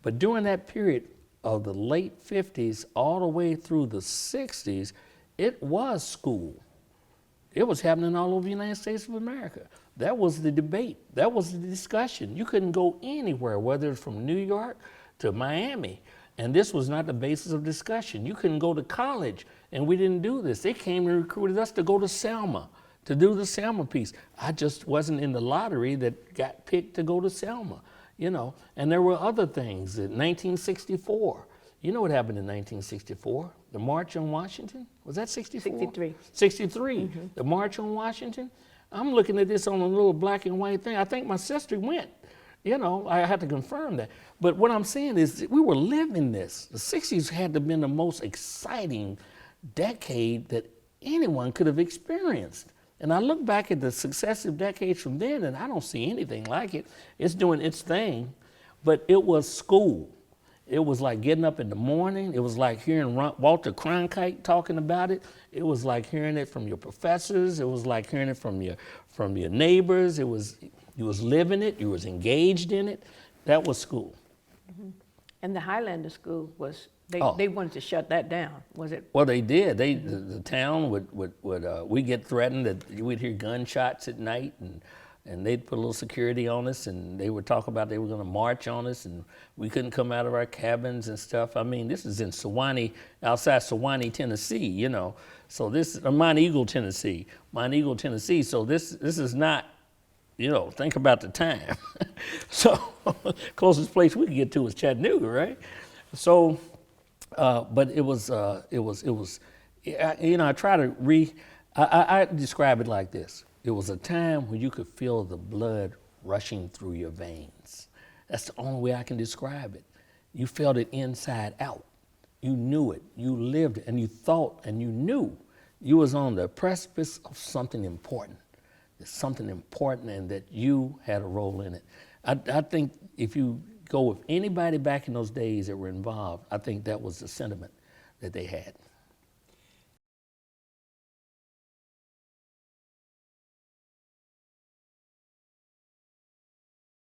But during that period of the late 50s all the way through the 60s, it was school. It was happening all over the United States of America. That was the debate. That was the discussion. You couldn't go anywhere, whether it's from New York to Miami. And this was not the basis of discussion. You couldn't go to college, and we didn't do this. They came and recruited us to go to Selma, to do the Selma piece. I just wasn't in the lottery that got picked to go to Selma, you know. And there were other things. In 1964, you know what happened in 1964? The March on Washington? Was that 64? 63. 63, the March on Washington. I'm looking at this on a little black and white thing. I think my sister went. You know, I had to confirm that. But what I'm saying is we were living this. The 60s had to have been the most exciting decade that anyone could have experienced. And I look back at the successive decades from then, and I don't see anything like it. It's doing its thing, but it was school. It was like getting up in the morning. It was like hearing Walter Cronkite talking about it. It was like hearing it from your professors. It was like hearing it from your neighbors. You was living it. You was engaged in it. That was school. And the Highlander School was, they wanted to shut that down, was it? Well, they did. The town would we get threatened that we'd hear gunshots at night, and they'd put a little security on us, and they would talk about they were going to march on us, and we couldn't come out of our cabins and stuff. I mean, this is in Sewanee, outside Sewanee, Tennessee, you know. So this, Mount Eagle, Tennessee. So this is not, you know, think about the time. So closest place we could get to was Chattanooga, right? So, but it was, you know, I try to I describe it like this. It was a time when you could feel the blood rushing through your veins. That's the only way I can describe it. You felt it inside out. You knew it, you lived it, and you thought and you knew you was on the precipice of something important. It's something important, and that you had a role in it. I think if you go with anybody back in those days that were involved, I think that was the sentiment that they had.